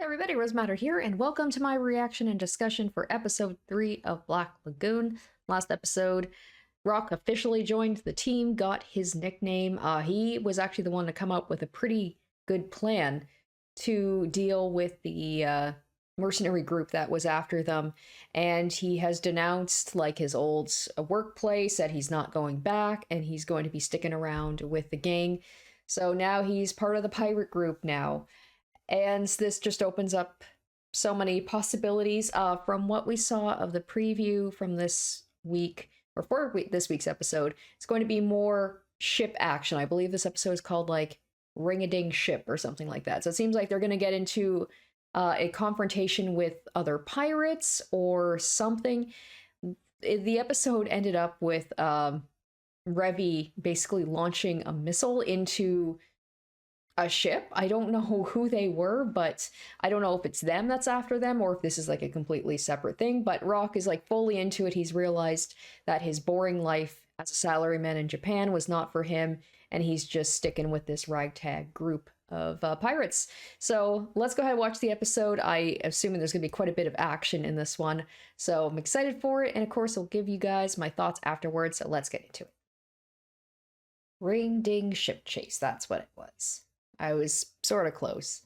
Hey everybody, Rosematter here, and welcome to my reaction and discussion for episode 3 of Black Lagoon. Last episode, Rock officially joined the team, got his nickname. He was actually the one to come up with a pretty good plan to deal with the mercenary group that was after them, and he has denounced like his old workplace, said he's not going back, and he's going to be sticking around with the gang. So now he's part of the pirate group now. And this just opens up so many possibilities. From what we saw of the preview from this week, or for this week's episode, it's going to be more ship action. I believe this episode is called like Ring-a-Ding Ship or something like that. So it seems like they're going to get into a confrontation with other pirates or something. The episode ended up with Revy basically launching a missile into a ship. I don't know who they were, but I don't know if it's them that's after them or if this is like a completely separate thing. But Rock is like fully into it. He's realized that his boring life as a salaryman in Japan was not for him, and he's just sticking with this ragtag group of pirates. So let's go ahead and watch the episode. I assume there's going to be quite a bit of action in this one, so I'm excited for it, and of course I'll give you guys my thoughts afterwards. So let's get into it. Ring ding ship chase, that's what it was. I was sort of close.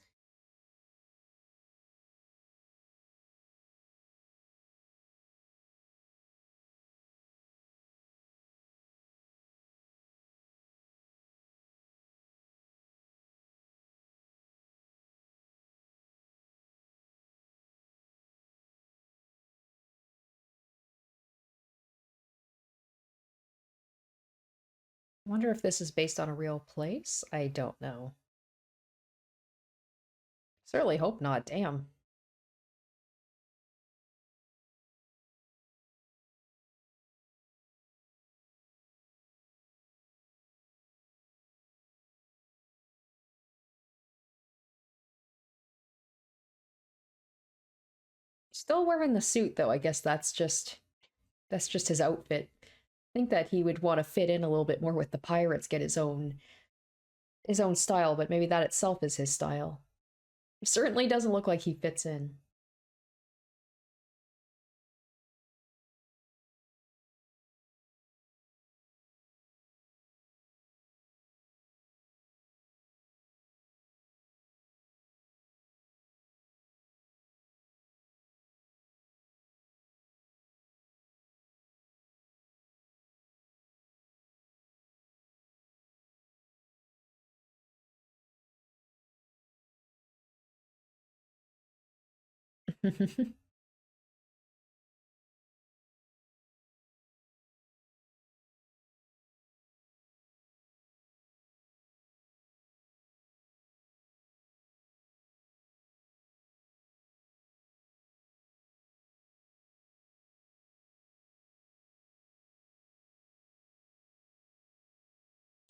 I wonder if this is based on a real place? I don't know. Certainly hope not, damn. Still wearing the suit though, I guess that's just his outfit. I think that he would want to fit in a little bit more with the pirates, get his own style, but maybe that itself is his style. It certainly doesn't look like he fits in.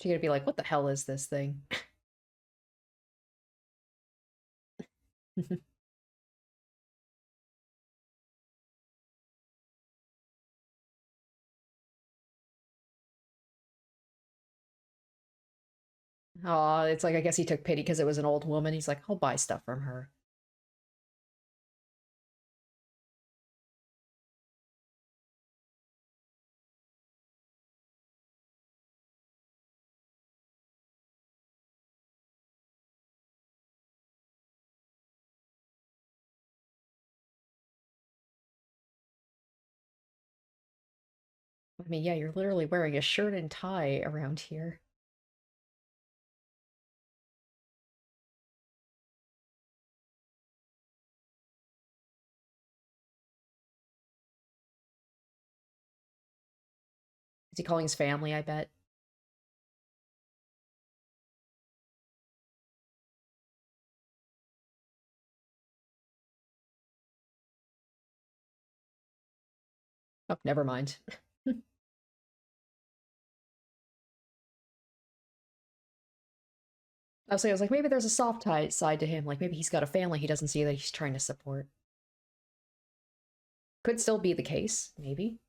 You're gonna be like, what the hell is this thing? Oh, it's like I guess he took pity because it was an old woman. He's like, I'll buy stuff from her. I mean, yeah, you're literally wearing a shirt and tie around here. Is he calling his family, I bet? Oh, never mind. I was like, maybe there's a soft side to him. Like maybe he's got a family he doesn't see that he's trying to support. Could still be the case, maybe.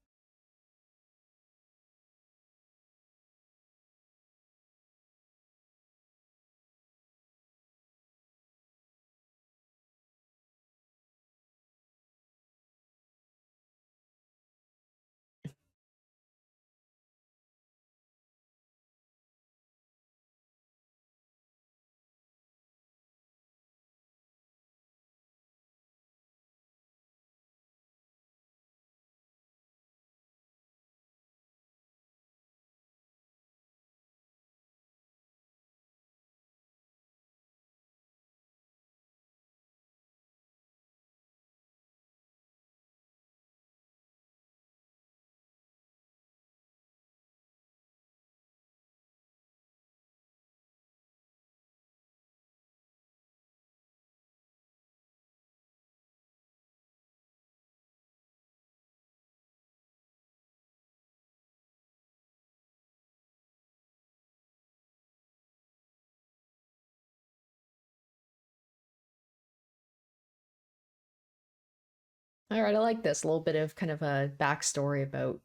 All right, I like this. A little bit of kind of a backstory about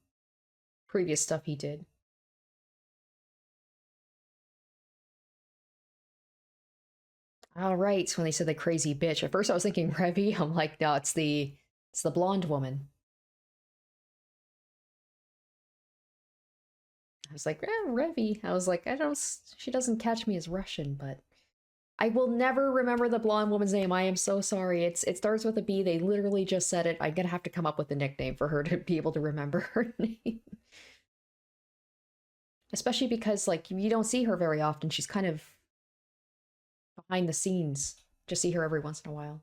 previous stuff he did. All right, when they said the crazy bitch, at first I was thinking Revy. I'm like, no, it's the blonde woman. I was like, Revy. I was like, I don't. She doesn't catch me as Russian, but I will never remember the blonde woman's name. I am so sorry. It starts with a B. They literally just said it. I'm gonna have to come up with a nickname for her to be able to remember her name. Especially because like you don't see her very often. She's kind of behind the scenes. Just see her every once in a while.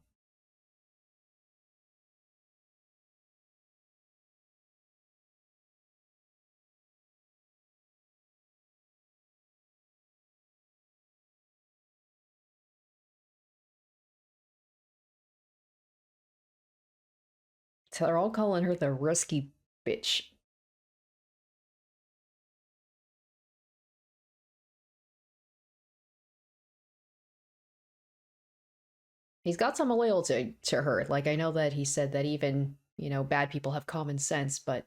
So they're all calling her the risky bitch. He's got some loyalty to her. Like I know that he said that even, bad people have common sense, but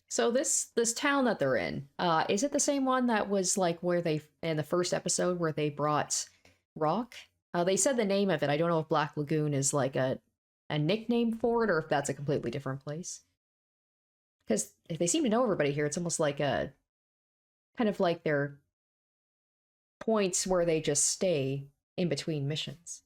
so this town that they're in, is it the same one that was like where they in the first episode where they brought Rock? They said the name of it. I don't know if Black Lagoon is like a nickname for it or if that's a completely different place. Because if they seem to know everybody here, it's almost like a kind of like their points where they just stay in between missions.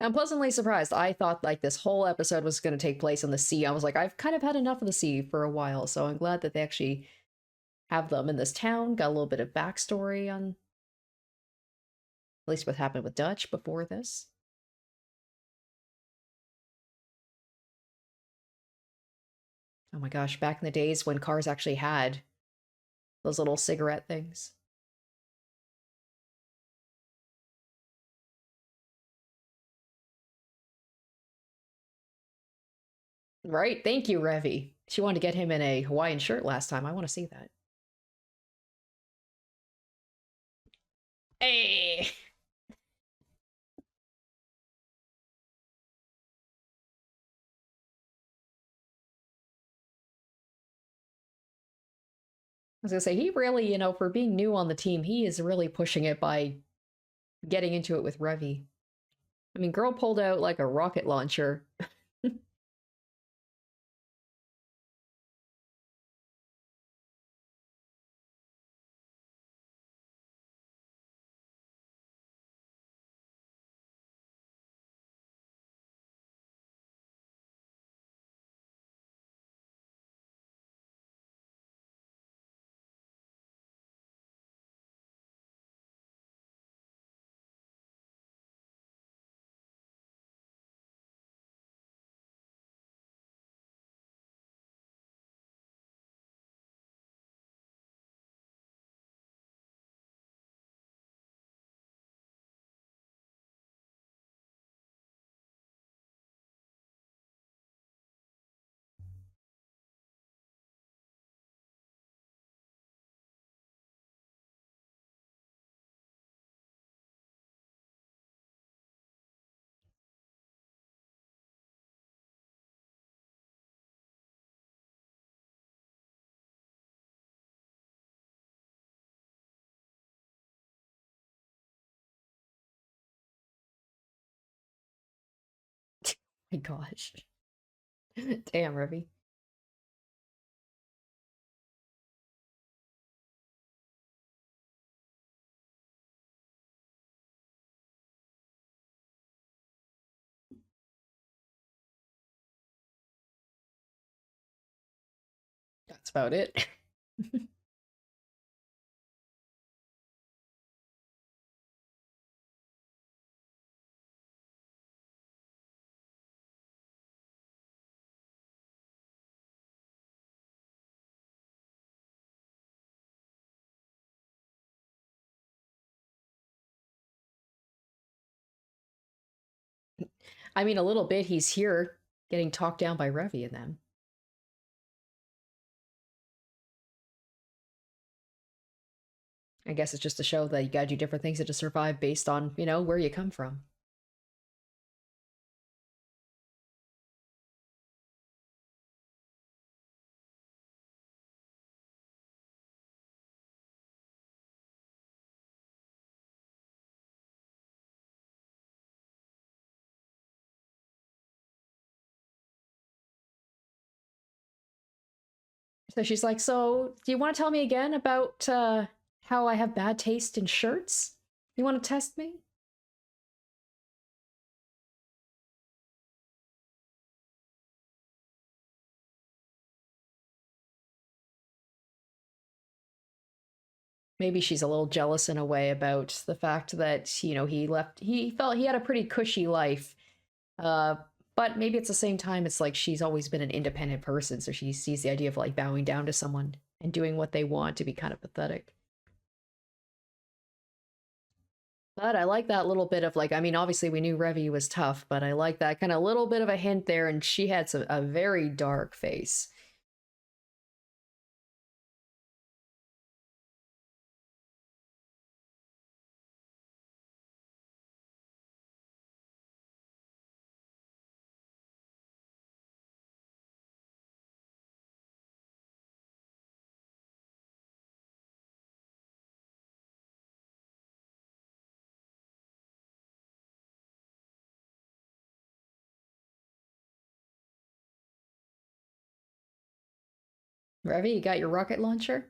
I'm pleasantly surprised. I thought like this whole episode was going to take place on the sea. I was like, I've kind of had enough of the sea for a while, so I'm glad that they actually have them in this town. Got a little bit of backstory on at least what happened with Dutch before this. Oh my gosh, back in the days when cars actually had those little cigarette things. Right, thank you, Revy. She wanted to get him in a Hawaiian shirt last time. I want to see that. Hey! I was gonna say, he really, for being new on the team, he is really pushing it by getting into it with Revy. I mean, girl pulled out like a rocket launcher. My gosh. Damn, Revy. That's about it. I mean, a little bit. He's here getting talked down by Revy and them. I guess it's just to show that you gotta do different things to survive based on, where you come from. So she's like, "So, do you want to tell me again about how I have bad taste in shirts? You want to test me?" Maybe she's a little jealous in a way about the fact that, he felt he had a pretty cushy life. Uh, but maybe at the same time, it's like she's always been an independent person, so she sees the idea of like bowing down to someone and doing what they want to be kind of pathetic. But I like that little bit of like, I mean, obviously we knew Revy was tough, but I like that kind of little bit of a hint there, and she had a very dark face. Revy, you got your rocket launcher?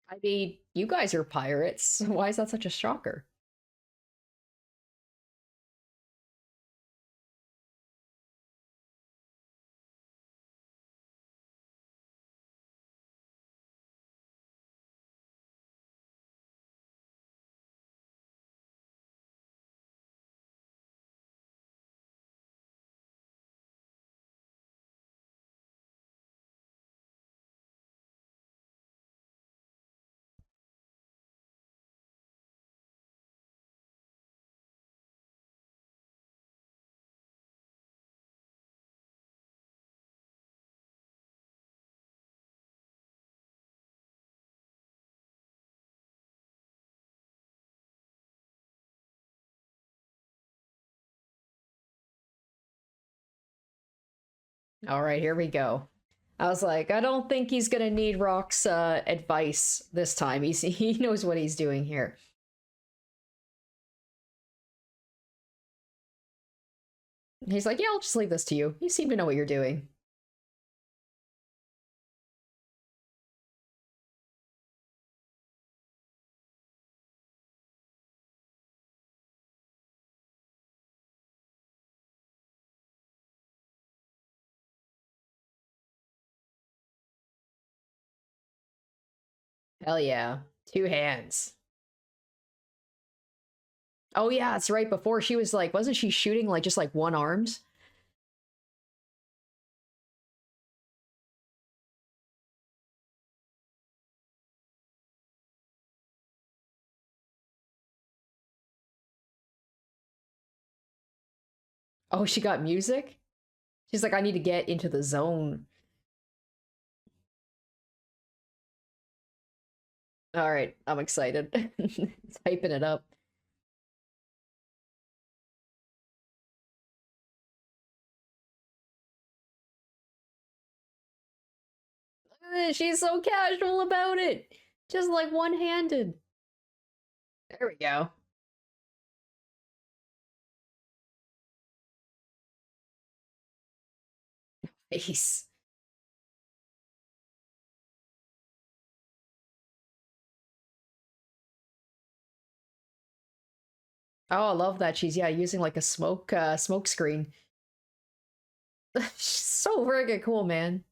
I mean, you guys are pirates. Why is that such a shocker? All right, here we go. I was like, I don't think he's gonna need Rock's advice this time. He knows what he's doing here. He's like, yeah, I'll just leave this to you. You seem to know what you're doing. Hell yeah, two hands. Oh yeah, it's right before she was like, wasn't she shooting like just like one arms? Oh, she got music. She's like, I need to get into the zone. All right, I'm excited. It's hyping it up. She's so casual about it. Just like one-handed. There we go. Ace. Oh, I love that she's using like a smoke screen. She's so friggin' cool, man.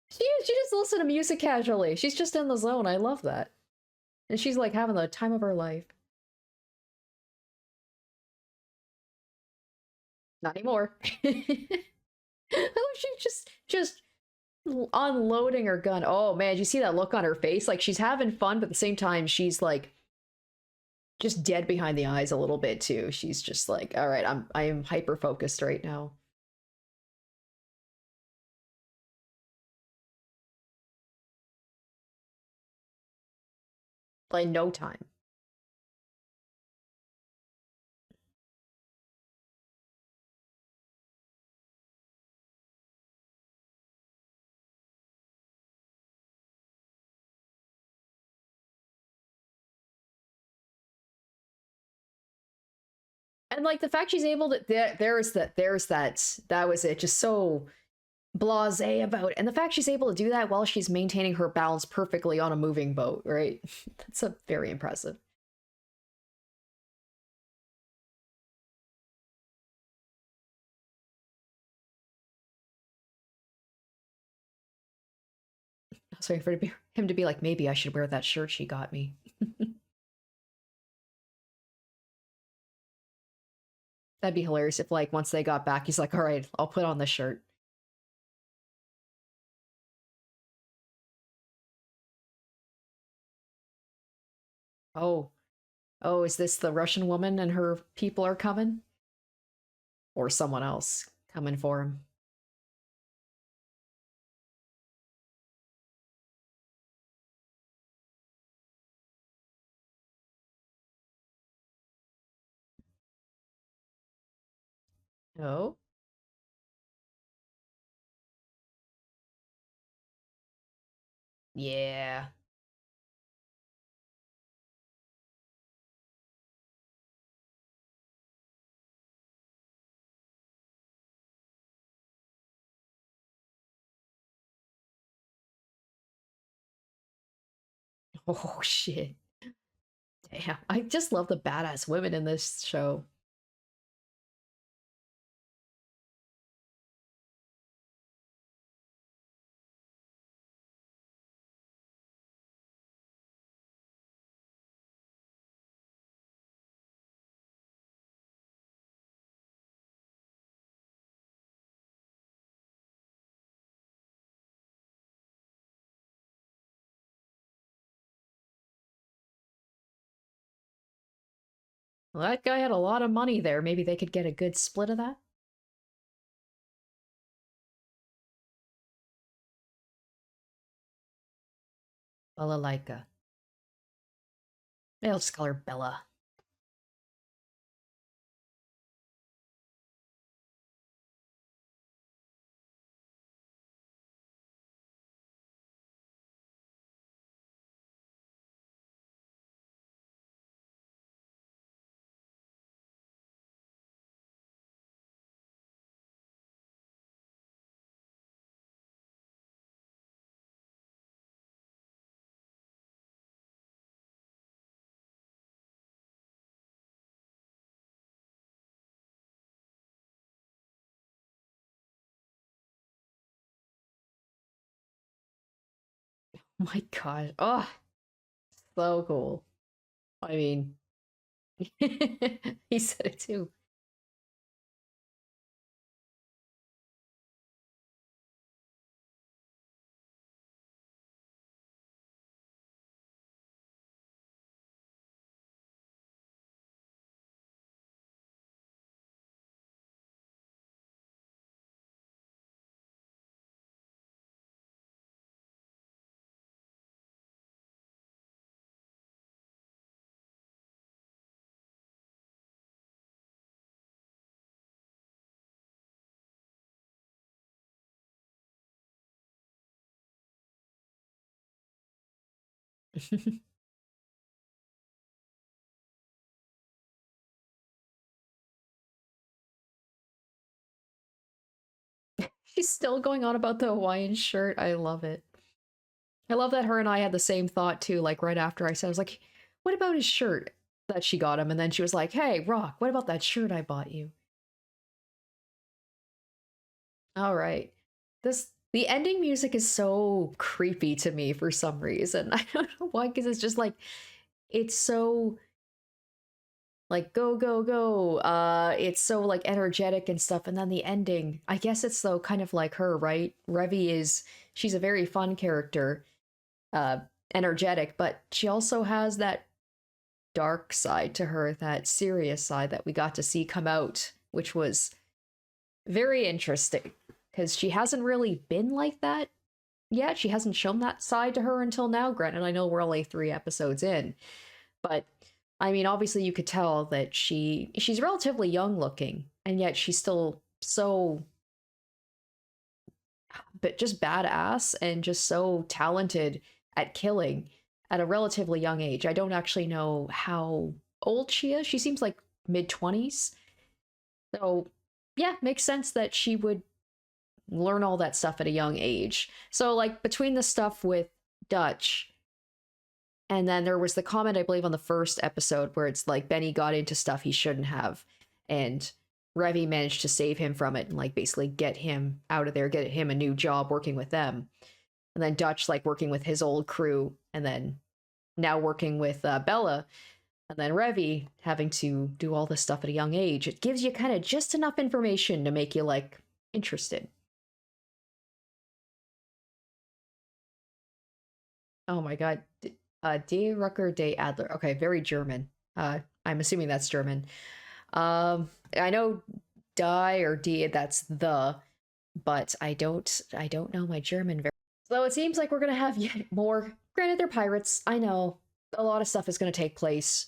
She just listen to music casually. She's just in the zone. I love that. And she's like having the time of her life. Not anymore. Oh, she's just unloading her gun. Oh man, you see that look on her face? Like she's having fun, but at the same time, she's like just dead behind the eyes a little bit too. She's just like, all right, I am hyper focused right now. Like no time. And like the fact she's able to that was it. Just so blasé about it. And the fact she's able to do that while she's maintaining her balance perfectly on a moving boat, right? That's a very impressive. I was waiting for him to be like, maybe I should wear that shirt she got me. That'd be hilarious if, like, once they got back, he's like, all right, I'll put on the shirt. Oh, oh, is this the Russian woman and her people are coming? Or someone else coming for him? Oh, yeah. Oh, shit. Damn. I just love the badass women in this show. Well, that guy had a lot of money there. Maybe they could get a good split of that? Balalaika. I'll just call her Bella. Oh my god. Oh, so cool. I mean, he said it too. She's still going on about the Hawaiian shirt. I love it. I love that her and I had the same thought too. Like right after I said, I was like, what about his shirt that she got him? And then she was like, hey, Rock, what about that shirt I bought you? All right. The ending music is so creepy to me for some reason. I don't know why, because it's just like it's so like go go go. It's so like energetic and stuff. And then the ending, I guess it's though kind of like her, right? Revy is she's a very fun character, uh, energetic, but she also has that dark side to her, that serious side that we got to see come out, which was very interesting because she hasn't really been like that yet. She hasn't shown that side to her until now. Granted, I know we're only 3 episodes in, but I mean, obviously, you could tell that she's relatively young looking, and yet she's still so, but just badass and just so talented at killing at a relatively young age. I don't actually know how old she is. She seems like mid 20s. So, yeah, makes sense that she would learn all that stuff at a young age. So, like, between the stuff with Dutch, and then there was the comment, I believe, on the first episode where it's like Benny got into stuff he shouldn't have, and Revy managed to save him from it and, like, basically get him out of there, get him a new job working with them. And then Dutch, like, working with his old crew, and then now working with Bella, and then Revy having to do all this stuff at a young age. It gives you kind of just enough information to make you, like, interested. Oh my god. D. Rucker Day Adler. Okay, very German. I'm assuming that's German. I know die or D, that's the, but I don't know my German very. So it seems like we're gonna have yet more. Granted, they're pirates. I know a lot of stuff is gonna take place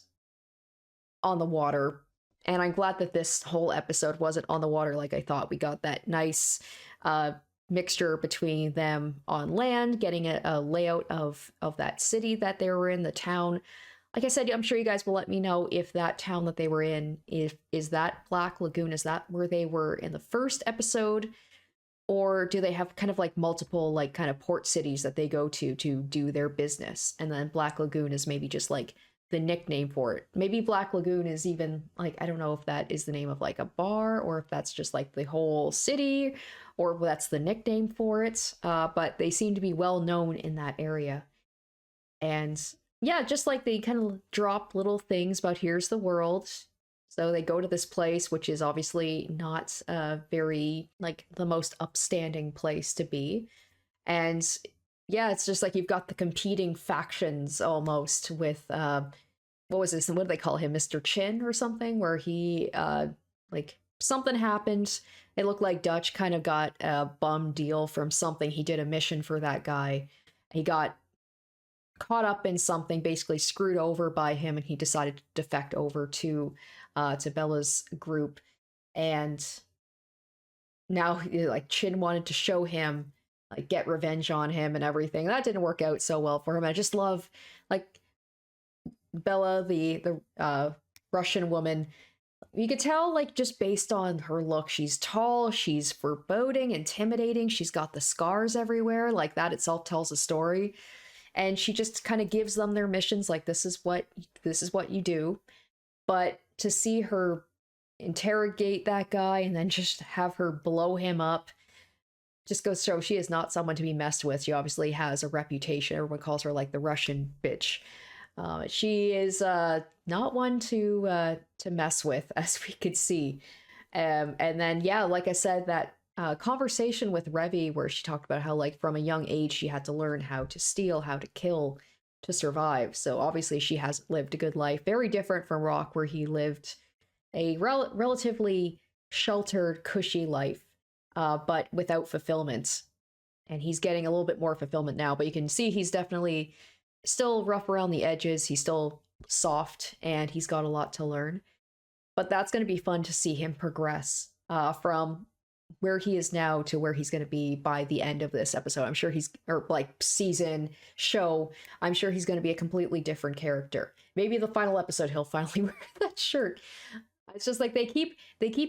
on the water. And I'm glad that this whole episode wasn't on the water like I thought. We got that nice uh, mixture between them on land, getting a layout of that city that they were in, the town. Like I said, I'm sure you guys will let me know if that town that they were in, if is that Black Lagoon, is that where they were in the first episode? Or do they have kind of like multiple like kind of port cities that they go to do their business, and then Black Lagoon is maybe just like the nickname for it? Maybe Black Lagoon is even like, I don't know if that is the name of like a bar, or if that's just like the whole city, or that's the nickname for it. But they seem to be well known in that area. And yeah, just like they kind of drop little things about here's the world. So they go to this place, which is obviously not very like the most upstanding place to be. And yeah, it's just like you've got the competing factions almost with what was this? What do they call him? Mr. Chin or something, where he like something happened. It looked like Dutch kind of got a bum deal from something. He did a mission for that guy. He got caught up in something, basically screwed over by him, and he decided to defect over to Bella's group. And now like Chin wanted to show him, like, get revenge on him and everything. That didn't work out so well for him. I just love like Bella, the Russian woman. You could tell, like, just based on her look, she's tall, she's foreboding, intimidating, she's got the scars everywhere. Like, that itself tells a story. And she just kind of gives them their missions, like, this is what you do. But to see her interrogate that guy and then just have her blow him up just goes to show she is not someone to be messed with. She obviously has a reputation. Everyone calls her like the Russian bitch. She is not one to mess with, as we could see. And then yeah, like I said, that conversation with Revy where she talked about how, like, from a young age she had to learn how to steal, how to kill to survive. So obviously she has lived a good life, very different from Rock, where he lived a relatively sheltered, cushy life, but without fulfillment. And he's getting a little bit more fulfillment now, but you can see he's definitely still rough around the edges. He's still soft, and he's got a lot to learn. But that's going to be fun to see him progress from where he is now to where he's going to be by the end of this episode. I'm sure he's, or like season, show, I'm sure he's going to be a completely different character. Maybe the final episode he'll finally wear that shirt. It's just like they keep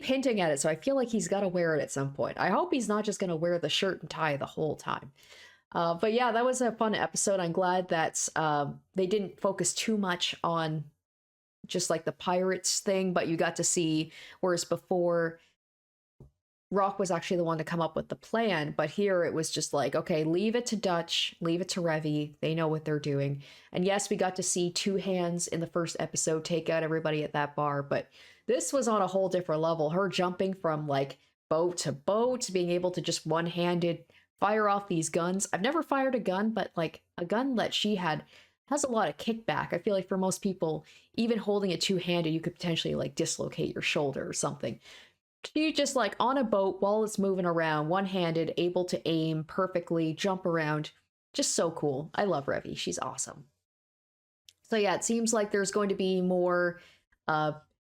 hinting at it, so I feel like he's got to wear it at some point. I hope he's not just going to wear the shirt and tie the whole time. But yeah, that was a fun episode. I'm glad that they didn't focus too much on just like the pirates thing, but you got to see, whereas before Rock was actually the one to come up with the plan, but here it was just like, okay, leave it to Dutch, leave it to Revy, they know what they're doing. And yes, we got to see Two Hands in the first episode take out everybody at that bar, but this was on a whole different level. Her jumping from like boat to boat, being able to just one-handed fire off these guns. I've never fired a gun, but like a gun that she had has a lot of kickback. I feel like for most people, even holding it two-handed, you could potentially like dislocate your shoulder or something. She just like on a boat while it's moving around, one-handed, able to aim perfectly, jump around. Just so cool. I love Revy. She's awesome. So yeah, it seems like there's going to be more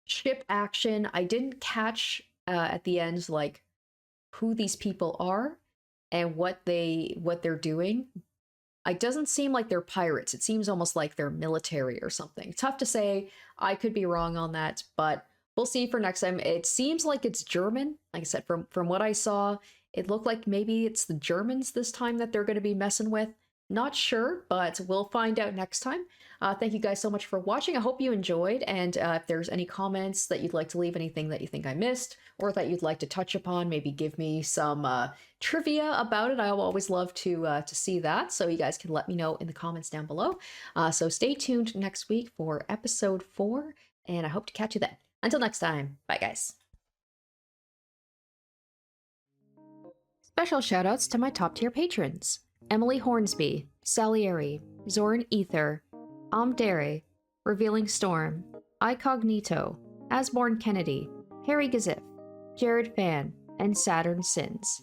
ship action. I didn't catch at the end like who these people are and what they're doing. It doesn't seem like they're pirates. It seems almost like they're military or something. Tough to say. I could be wrong on that, but we'll see for next time. It seems like it's German. Like I said, from what I saw, it looked like maybe it's the Germans this time that they're going to be messing with. Not sure, but we'll find out next time. Thank you guys so much for watching. I hope you enjoyed, and if there's any comments that you'd like to leave, anything that you think I missed, or that you'd like to touch upon, maybe give me some trivia about it. I always love to see that, so you guys can let me know in the comments down below. So stay tuned next week for episode 4, and I hope to catch you then. Until next time, bye guys. Special shoutouts to my top tier patrons: Emily Hornsby, Salieri, Zoran Ether, Amdere, Revealing Storm, Icognito, Asborn Kennedy, Harry Gazif, Jared Fan, and Saturn Sins.